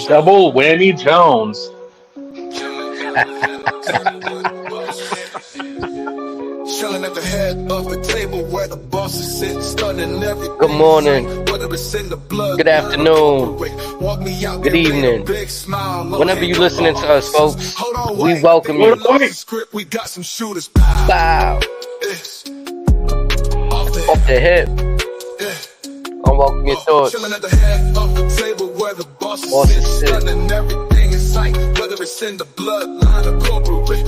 Double Whammy Jones. Chilling at the head of the table where the bosses sit, stunning everything. Good morning. Whether it's in the blood, Good afternoon. Good evening. Whenever you listening to us, folks, we welcome you. We got some shooters. Wow. Off the hip. Unwelcome your thoughts. Chilling at the head of the table where the bosses sit, stunning everything in sight. Whether it's in the bloodline or corporate.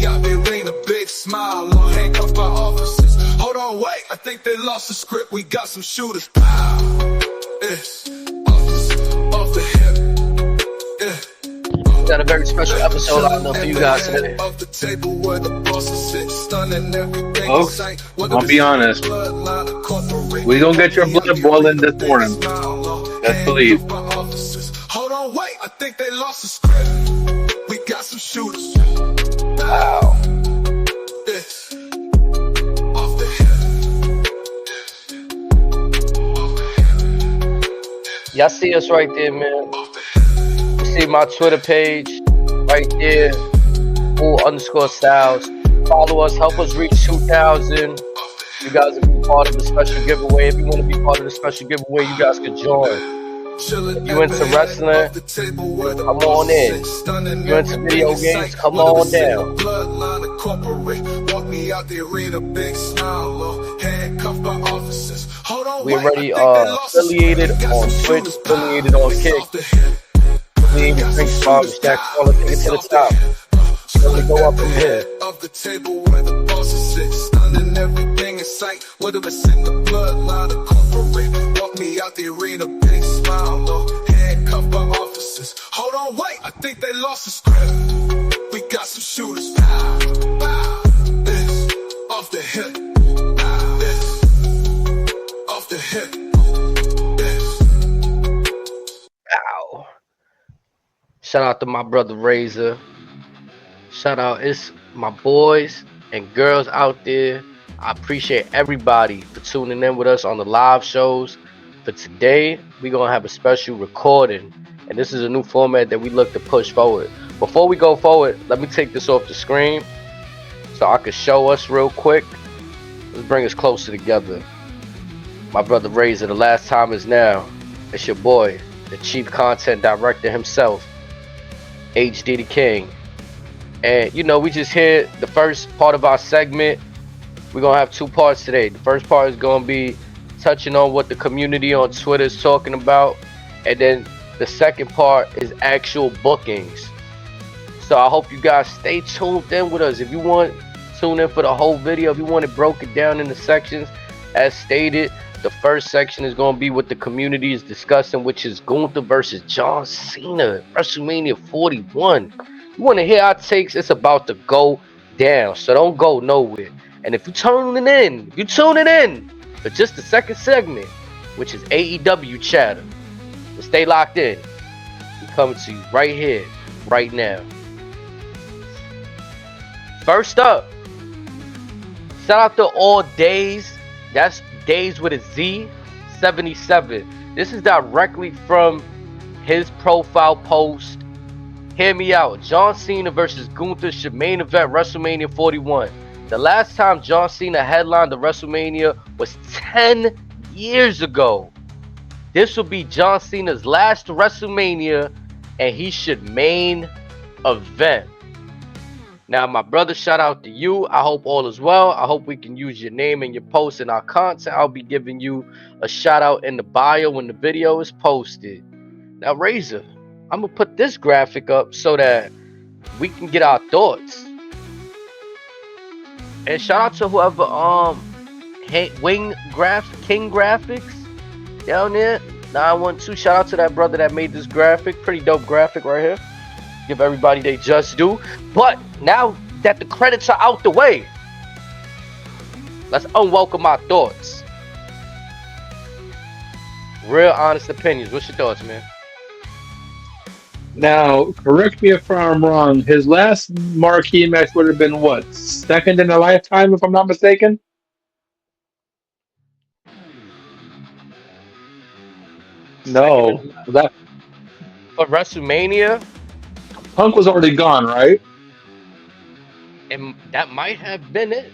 Out there ain't a big smile on handcuffed by officers. Hold on, wait, I think they lost the script. We got some shooters. Pow. It's off the hip. We got a very special episode lined up for you guys today. Folks, I'll be honest. We gonna get your blood boiling this morning. Let's believe. Hold on, wait, I think they lost the script. We got some shooters. Wow. Y'all see us right there, man. You see my Twitter page right there. _styles. Follow us. Help us reach 2,000. You guys will be part of the special giveaway. If you want to be part of the special giveaway, you guys can join. If you into wrestling, come on in. If you into video games, come on down. We already affiliated on Twitch, affiliated on Kick, affiliated with Drink Spot, which that's all the things to the top. Let me go up from here. Everything in sight, whether it's in the bloodline or corporate. Walk me out the arena, big smile, no handcuffed by officers. Hold on, wait, I think they lost the script. We got some shooters. Pow, pow, this, off the hip. Pow, this, off the hip. This. Ow. Shout out to my brother Razor. Shout out, it's my boys and girls out there. I appreciate everybody for tuning in with us on the live shows. For today, we're going to have a special recording. And this is a new format that we look to push forward. Before we go forward, let me take this off the screen so I can show us real quick. Let's bring us closer together. My brother Razor, the last time is now. It's your boy, the chief content director himself, HDTheKing. And you know, we just hit the first part of our segment. We're gonna have two parts today. The first part is gonna be touching on what the community on Twitter is talking about, and then the second part is actual bookings. So I hope you guys stay tuned in with us. If you want, tune in for the whole video. If you want it broken down into sections, as stated, the first section is gonna be what the community is discussing, which is Gunther versus John Cena, WrestleMania 41. You want to hear our takes? It's about to go down, so don't go nowhere. And if you're tuning in for just the second segment, which is AEW chatter, so stay locked in. We're coming to you right here, right now. First up, shout out to All Days. That's Days with a Z, 77. This is directly from his profile post. Hear me out. John Cena versus Gunther should main event WrestleMania 41. The last time John Cena headlined the WrestleMania was 10 years ago. This will be John Cena's last WrestleMania, and he should main event. Now, my brother, shout out to you. I hope all is well. I hope we can use your name and your post in our content. I'll be giving you a shout out in the bio when the video is posted. Now, Razor, I'm gonna put this graphic up so that we can get our thoughts. And shout out to whoever King Graphics down there, 912. Shout out to that brother that made this graphic. Pretty dope graphic right here. Give everybody they just do. But now that the credits are out the way, let's unwelcome our thoughts. Real honest opinions. What's your thoughts, man? Now, correct me if I'm wrong. His last marquee match would have been what? Second in a lifetime, if I'm not mistaken? No. That for WrestleMania, Punk was already gone, right? and that might have been it.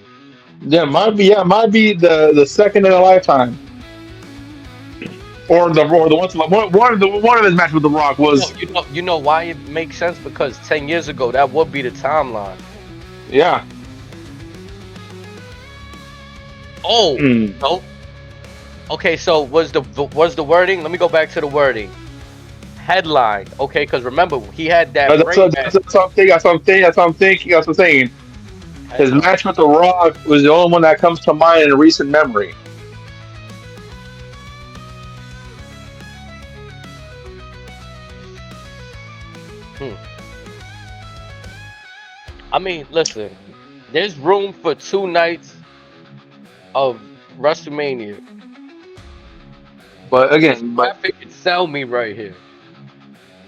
Yeah, might be. Yeah, might be the second in a lifetime, or the one of his matches with The Rock was. You know why it makes sense, because 10 years ago that would be the timeline. Yeah. Oh no. Okay, so was the wording? Let me go back to the wording. Headline. Okay, because remember he had that That's brain what, match. that's what I'm thinking. That's what I'm thinking. That's what I'm thinking. That's what I'm saying. His Headline. match with The Rock was the only one that comes to mind in recent memory. Hmm. I mean, listen. There's room for 2 nights of WrestleMania. But This again, graphic can sell me right here.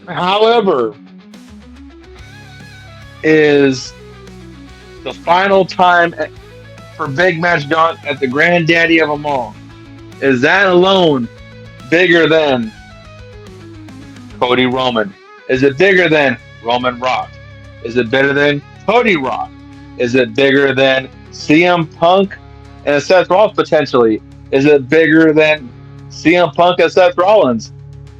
however, is the final time for Big Match John at the granddaddy of them all. Is that alone bigger than Cody Roman? Is it bigger than Roman Rock? Is it bigger than Cody Rock? Is it bigger than CM Punk and Seth Rollins potentially? Is it bigger than CM Punk and Seth Rollins?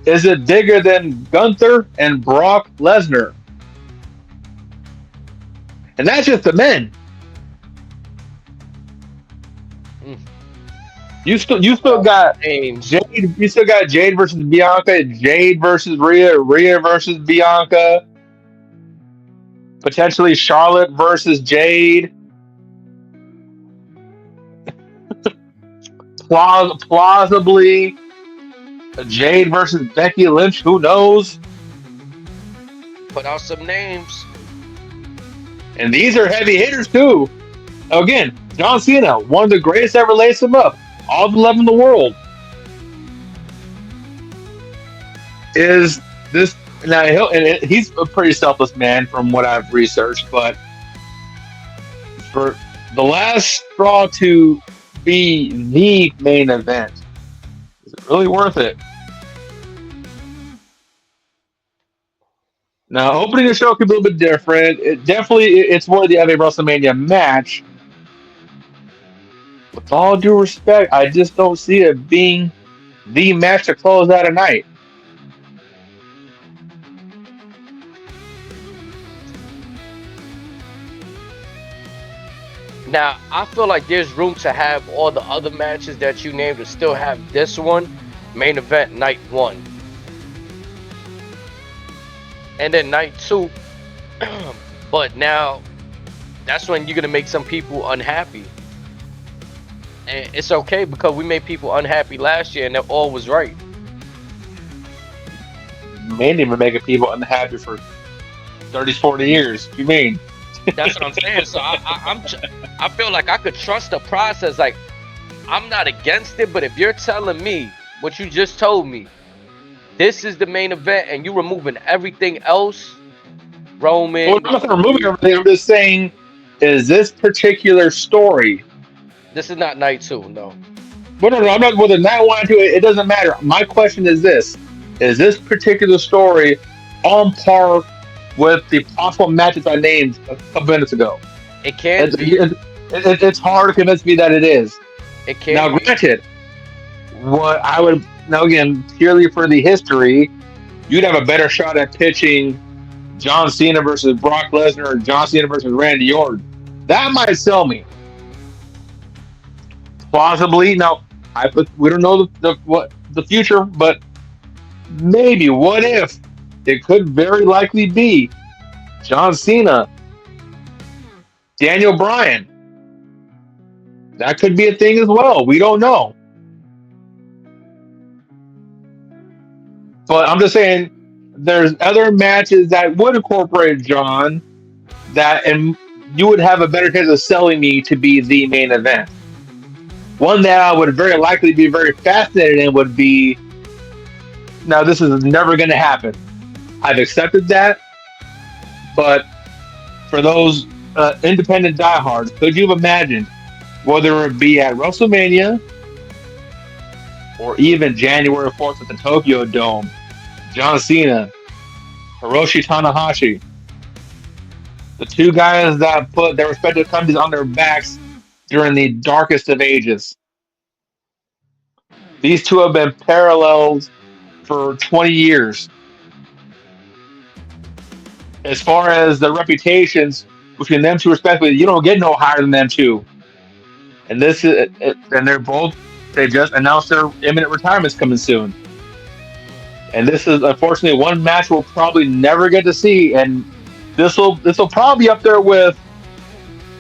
Is it bigger than Gunther and Brock Lesnar? And that's just the men. Mm. You still got Names. Jade. You still got Jade versus Bianca. Jade versus Rhea. Rhea versus Bianca. Potentially Charlotte versus Jade. Plausibly Jade versus Becky Lynch. Who knows? Put out some names. And these are heavy hitters too. Again, John Cena, one of the greatest ever, laced him up. All the love in the world. Is this now? He's a pretty selfless man from what I've researched, but for the last straw to be the main event, is it really worth it? Now, opening the show could be a little bit different. It's worthy of a WrestleMania match. With all due respect, I just don't see it being the match to close out a night. Now, I feel like there's room to have all the other matches that you named, to still have this one main event night 1, and then night 2. But now that's when you're gonna make some people unhappy, and it's okay, because we made people unhappy last year and that all was right. Mainly been making people unhappy for 30, 40 years. What you mean? That's what I'm saying. So I feel like I could trust the process. Like, I'm not against it, but if you're telling me what you just told me, this is the main event, and you removing everything else, Roman. Well, I'm not removing everything. I'm just saying, is this particular story? This is not night 2, no. Well, no, I'm not. Whether night 1 or 2, it doesn't matter. My question is this: is this particular story on par with the possible matches I named a couple minutes ago? It can be. It's hard to convince me that it is. It can Now, be. granted, what I would now again purely for the history, you'd have a better shot at pitching John Cena versus Brock Lesnar or John Cena versus Randy Orton. That might sell me. Plausibly, now we don't know what the future, but maybe. What if it could very likely be John Cena, Daniel Bryan? That could be a thing as well. We don't know. But I'm just saying, there's other matches that would incorporate John and you would have a better chance of selling me to be the main event. One that I would very likely be very fascinated in would be, now this is never going to happen. I've accepted that, but for those independent diehards, could you have imagined, whether it be at WrestleMania or even January 4th at the Tokyo Dome, John Cena Hiroshi Tanahashi. The two guys that put their respective companies on their backs during the darkest of ages. These two have been parallels for 20 years. As far as the reputations between them two, respectively, you don't get no higher than them two. And this is, and they just announced their imminent retirements coming soon. And this is unfortunately one match we'll probably never get to see. And this will probably be up there with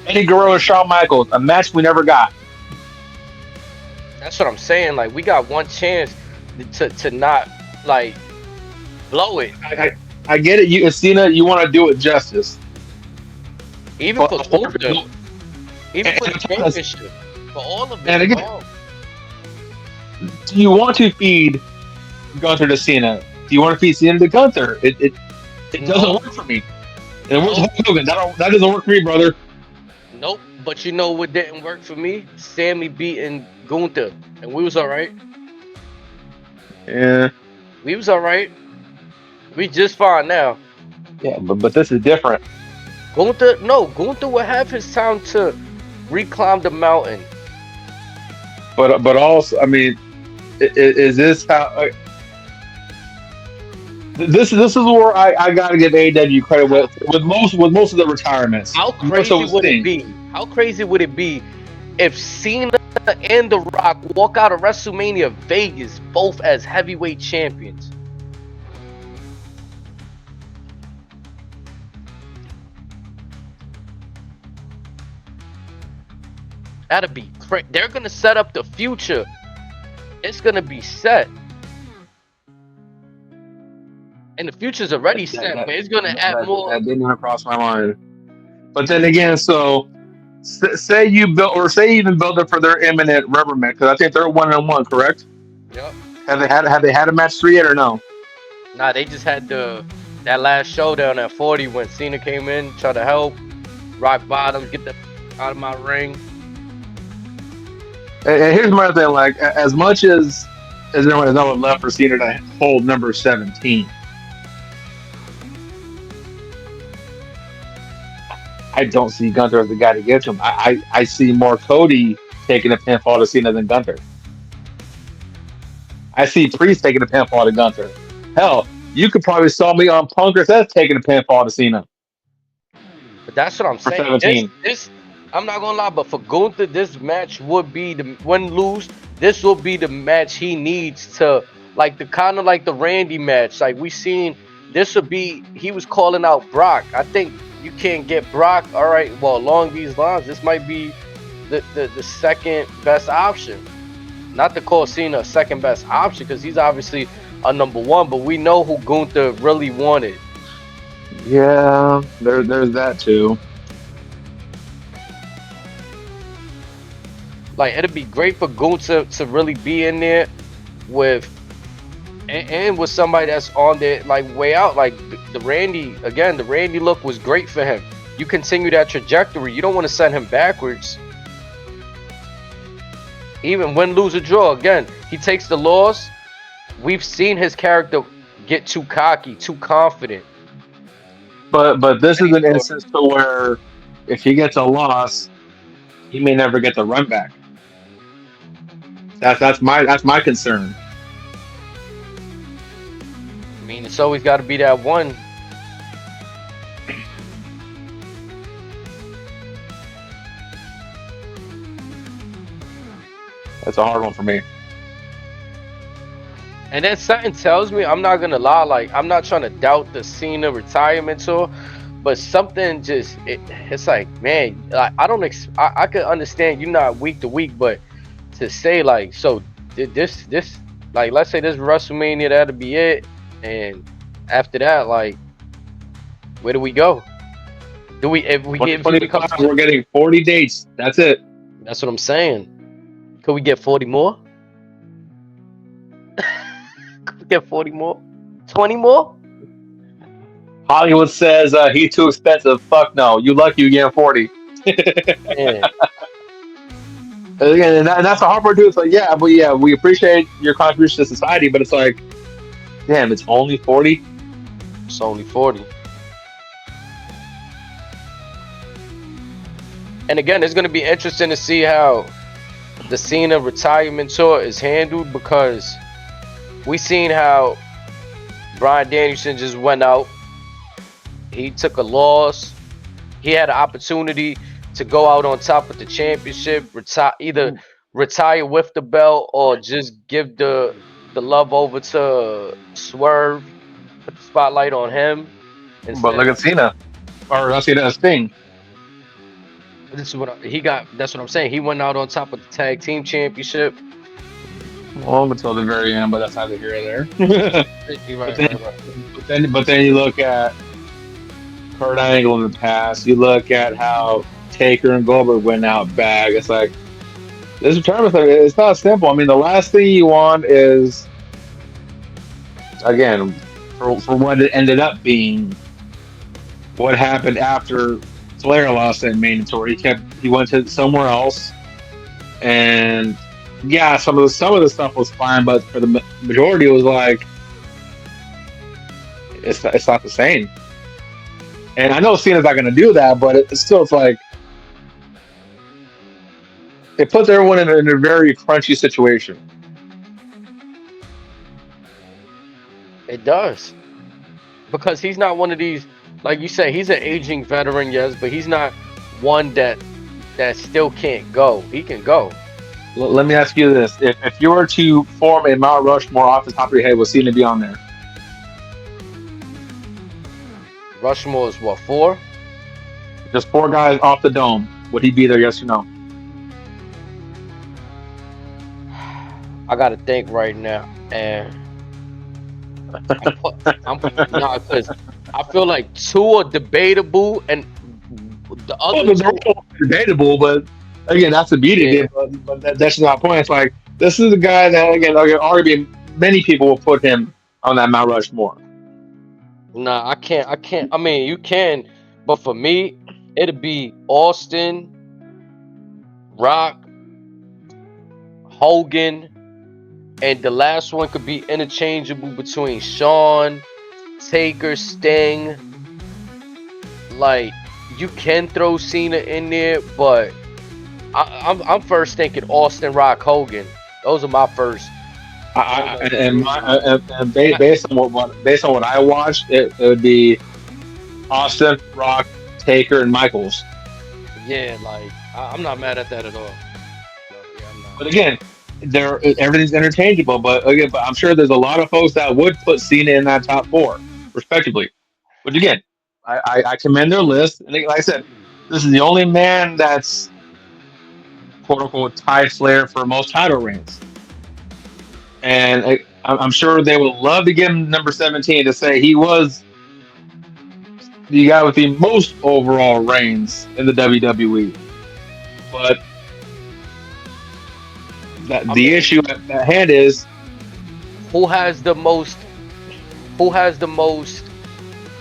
Eddie Guerrero and Shawn Michaels, a match we never got. That's what I'm saying. Like, we got one chance to not like blow it. I get it. CENA, you want to do it justice. Even for Gunther, even for the championship, for all of it. And again, do you want to feed Gunther to CENA? Do you want to feed CENA to Gunther? It doesn't work for me. And where's Hulk Hogan? That doesn't work for me, brother. Nope. But you know what didn't work for me? Sammy beating Gunther, and we was all right. Yeah, we was all right. We just fine now. Yeah, but this is different. Gunther will have his time to reclimb the mountain. But also, I mean, is this how? This is where I gotta give AEW credit with most of the retirements. How crazy would it be? How crazy would it be if CENA and The Rock walk out of WrestleMania Vegas both as heavyweight champions? That'd be great. They're gonna set up the future. It's gonna be set. And the future's already set, but it's gonna add more. That didn't even cross my mind. But then again, so say you even build it for their imminent rubber match, because I think they're 1-1, correct? Yep. Have they had a match 3 yet or no? Nah, they just had that last showdown at 40 when CENA came in, tried to help Rock Bottom get the out of my ring. And here's my thing: like, as much as there was no one left for CENA to hold number 17. I don't see Gunther as the guy to get to him. I see more Cody taking a pinfall to CENA than Gunther. I see Priest taking a pinfall to Gunther. Hell, you could probably saw me on Punk or Seth taking a pinfall to CENA. But that's what I'm saying. 17. This I'm not gonna lie, but for Gunther, this match would be the win-lose. This will be the match he needs to, like, the kind of like the Randy match. Like, we seen this would be. He was calling out Brock. I think you can't get Brock. All right, well, along these lines, this might be the second best option. Not to call CENA a second best option, because he's obviously a number one, but we know who Gunther really wanted. Yeah, there's that too. Like, it'd be great for Gunther to really be in there with and with somebody that's on their like way out. Like the Randy look was great for him. You continue that trajectory. You don't want to send him backwards. Even win, lose, or draw. Again, he takes the loss. We've seen his character get too cocky, too confident. But this is an instance to where if he gets a loss, he may never get the run back. That's my concern. I mean, it's always got to be that one. That's a hard one for me. And then something tells me, I'm not gonna lie, like, I'm not trying to doubt the CENA retirement tour, but something just it's like, man, like, I could understand you're not week to week, but to say, like, so this like, let's say this WrestleMania, that'll be it, and after that, like, where do we go? Do we if we get we're getting 40 dates? That's it. That's what I'm saying. Could we get 40 more? Could we get 40 more? 20 more? Hollywood says he's too expensive. Fuck no. You lucky you get 40. Yeah. And that's a hard part to do. It's like, yeah, we appreciate your contribution to society, but it's like, damn, it's only 40. It's only 40. And again, it's going to be interesting to see how the CENA retirement tour is handled, because we seen how Bryan Danielson just went out. He took a loss. He had an opportunity to go out on top with the championship, either retire with the belt or just give the love over to Swerve, put the spotlight on him. But look at Cena, or not Cena, Sting. This is what he got. That's what I'm saying. He went out on top with the tag team championship. Well, until the very end, but that's neither here or there. Right. But then you look at Kurt Angle in the past. You look at how Taker and Goldberg went out bag. It's like this tournament. It's not simple. I mean, the last thing you want is, again, for what it ended up being, what happened after Flair lost that main tour. He went to somewhere else, and yeah, some of the stuff was fine, but for the majority, it was like it's not the same. And I know Cena's not going to do that, but it's like it puts everyone in a very crunchy situation. It does, because he's not one of these. Like you say, he's an aging veteran, yes, but he's not one that still can't go. He can go. Let me ask you this: if you were to form a Mount Rushmore off the top of your head, would Cena be on there? Rushmore is what, 4? Just 4 guys off the dome. Would he be there? Yes or no? I gotta think right now, and I'm nah, because I feel like 2 are debatable, and the other they're all debatable, but again, that's the beauty of it. But that's not the point. It's like this is a guy that again, arguably many people will put him on that Mount Rushmore. Nah, I can't. I mean, you can, but for me, it'd be Austin, Rock, Hogan, and the last one could be interchangeable between Shawn, Taker, Sting. Like, you can throw Cena in there, but I'm first thinking Austin, Rock, Hogan. Those are my first. Based on what I watched, it would be Austin, Rock, Taker, and Michaels. Yeah, like I'm not mad at that at all. No, yeah, I'm not. But again, everything's interchangeable. But I'm sure there's a lot of folks that would put Cena in that top 4, respectively. But again, I commend their list. And like I said, this is the only man that's quote unquote tied Flair for most title reigns. And I'm sure they would love to give him number 17 to say he was the guy with the most overall reigns in the WWE. But the issue at hand is who has the most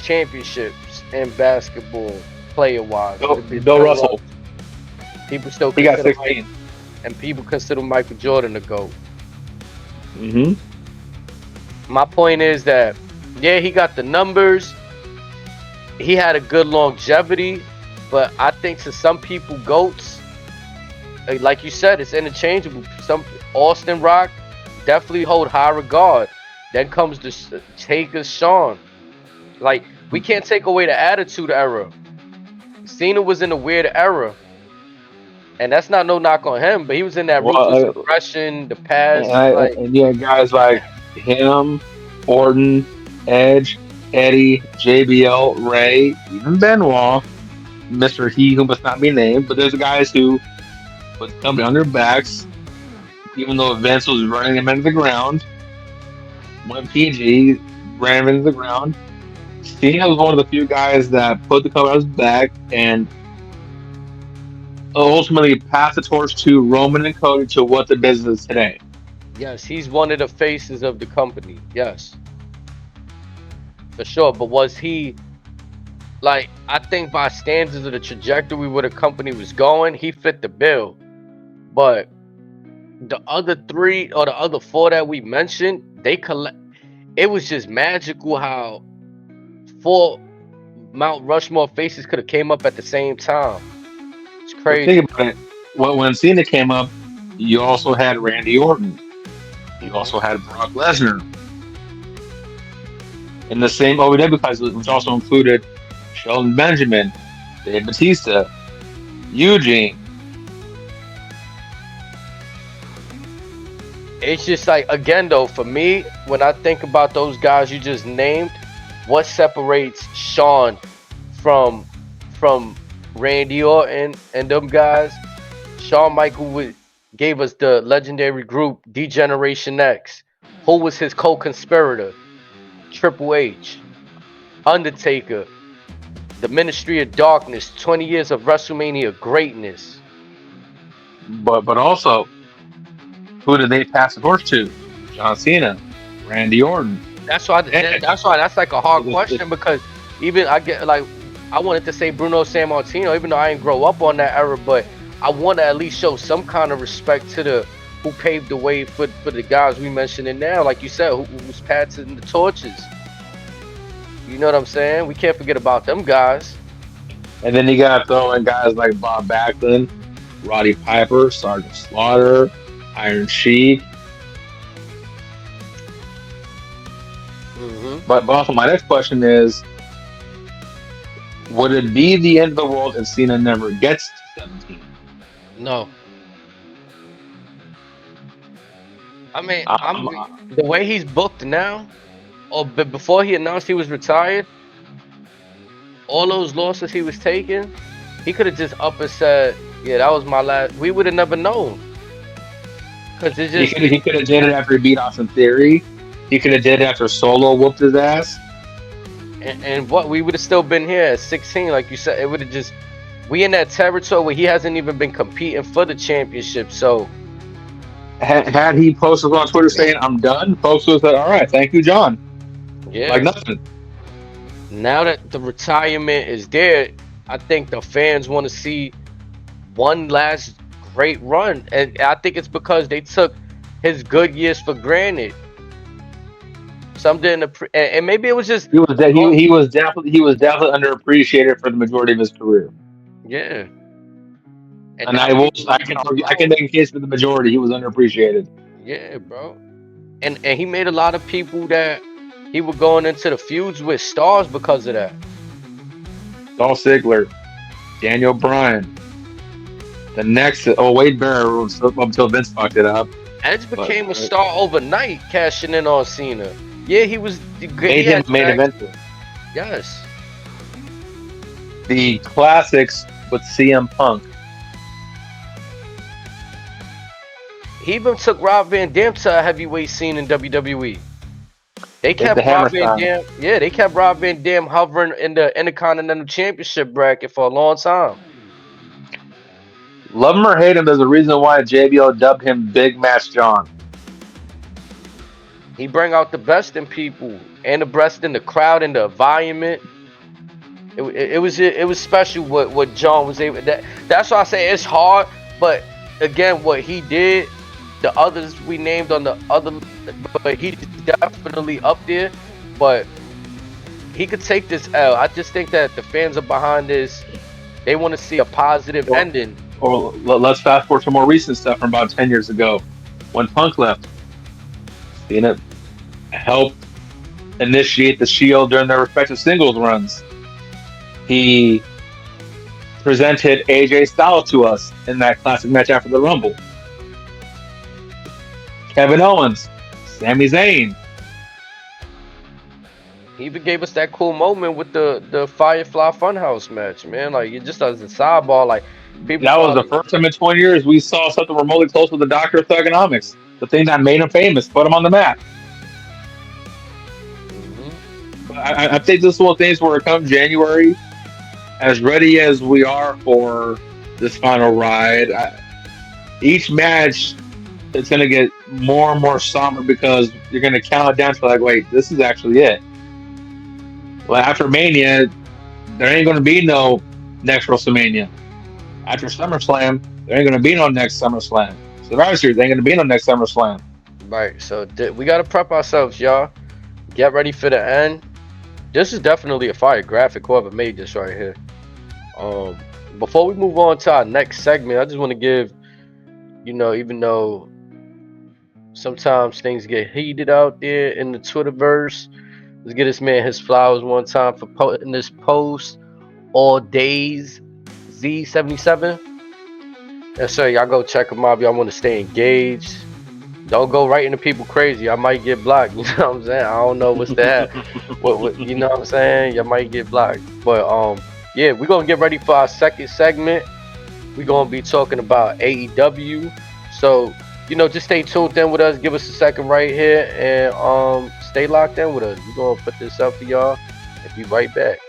championships in basketball, player wise. Bill Russell. People still he got 16, and people consider Michael Jordan the GOAT. Mm-hmm. My point is that he got the numbers. He had a good longevity, but I think to some people, GOATs, like you said, it's interchangeable. Some Austin, Rock definitely hold high regard. Then comes the Taker, Shawn. Like, we can't take away the Attitude Era. Cena was in a weird era, and that's not no knock on him, but he was in that ruthless aggression, the past. And you had guys like him, Orton, Edge, Eddie, JBL, Ray, even Benoit, Mr. He Who Must Not Be Named. But there's guys who put the company on their backs, even though Vince was running them into the ground. When PG ran them into the ground, Cena was one of the few guys that put the company on his back and ultimately passed the torch to Roman and Cody to what the business is today. Yes, he's one of the faces of the company. Yes, for sure. But was he, like, I think by standards of the trajectory where the company was going, he fit the bill. But the other 3 or the other 4 that we mentioned, it was just magical how 4 Mount Rushmore faces could have came up at the same time. It's But crazy. think about it. When Cena came up, you also had Randy Orton. You also had Brock Lesnar in the same OVW class, which also included Shelton Benjamin, Dave Batista, Eugene. It's just like, again though, for me, when I think about those guys you just named, what separates Shawn from Randy Orton and them guys? Shawn Michaels gave us the legendary group D-Generation X. Who was his co-conspirator? Triple H, Undertaker, the Ministry of Darkness, 20 years of WrestleMania greatness. But also, who did they pass the torch to? John Cena, Randy Orton. That's why that's like a hard question, because even I get like, I wanted to say Bruno Sammartino, even though I didn't grow up on that era, but I want to at least show some kind of respect to the who paved the way for the guys we mentioning now, like you said, who's passing the torches. You know what I'm saying? We can't forget about them guys. And then you got to throw in guys like Bob Backlund, Roddy Piper, Sergeant Slaughter, Iron Sheik. But also, my next question is, would it be the end of the world if Cena never gets to 17? No. I mean, the way he's booked now, or before he announced he was retired, all those losses he was taking, he could have just up and said, yeah, that was my last. We would have never known. Because it's just... He could have did it after he beat Austin Theory. He could have did it after Solo whooped his ass. And what, we would have still been here at 16, like you said. It would have just... We in that territory where he hasn't even been competing for the championship, so... Had he posted on Twitter saying, I'm done, folks would have said, all right, thank you, John. Yeah. Like nothing. Now that the retirement is there, I think the fans want to see one last great run. And I think it's because they took his good years for granted. Some didn't, and maybe it was just he was definitely underappreciated for the majority of his career. Yeah. And I can make a case for the majority. He was underappreciated. Yeah, bro. And he made a lot of people that he was going into the feuds with stars because of that. Dolph Ziggler, Daniel Bryan, the next Wade Barrett until Vince fucked it up. Edge became a star overnight, cashing in on Cena. Yeah, he was. Made him main event. Yes. The classics with CM Punk. He even took Rob Van Dam to a heavyweight scene in WWE. They kept Rob Van Dam. Yeah, they kept Rob Van Dam hovering in the Intercontinental Championship bracket for a long time. Love him or hate him, there's a reason why JBL dubbed him Big Match John. He bring out the best in people, and the best in the crowd and the environment. It was special what John was able. That's why I say it's hard. But again, what he did, the others we named on the other, but he's definitely up there. But he could take this L. I just think that the fans are behind this. They want to see a positive ending. Or let's fast forward to more recent stuff from about 10 years ago, when Punk left. Cena helped initiate the Shield during their respective singles runs. He presented AJ Styles to us in that classic match after the Rumble. Kevin Owens, Sami Zayn. He even gave us that cool moment with the Firefly Funhouse match, man. Like, it just as a sidebar, like, people. That was the first time in 20 years we saw something remotely close with the Doctor of Thugonomics. The thing that made him famous, put him on the map. But I think this is one of the things where come January, as ready as we are for this final ride, each match it's going to get more and more somber because you're going to count it down to like, wait, this is actually it. Well, after Mania, there ain't going to be no next WrestleMania. After SummerSlam, there ain't going to be no next SummerSlam. Survivor Series ain't going to be no next SummerSlam. Right, so we got to prep ourselves, y'all. Get ready for the end. This is definitely a fire graphic. Whoever made this right here. Um, Before we move on to our next segment, I just want to give, even though sometimes things get heated out there in the Twitterverse, let's get this man his flowers one time for putting this post. All days Z77. Yes, sir. Y'all go check him out. Y'all want to stay engaged. Don't go writing to people crazy. I might get blocked. You know what I'm saying? I don't know what's that. What you know what I'm saying? Y'all might get blocked. But yeah, we're gonna get ready for our second segment. We're gonna be talking about AEW. So, just stay tuned in with us. Give us a second right here and stay locked in with us. We're gonna put this up for y'all and be right back.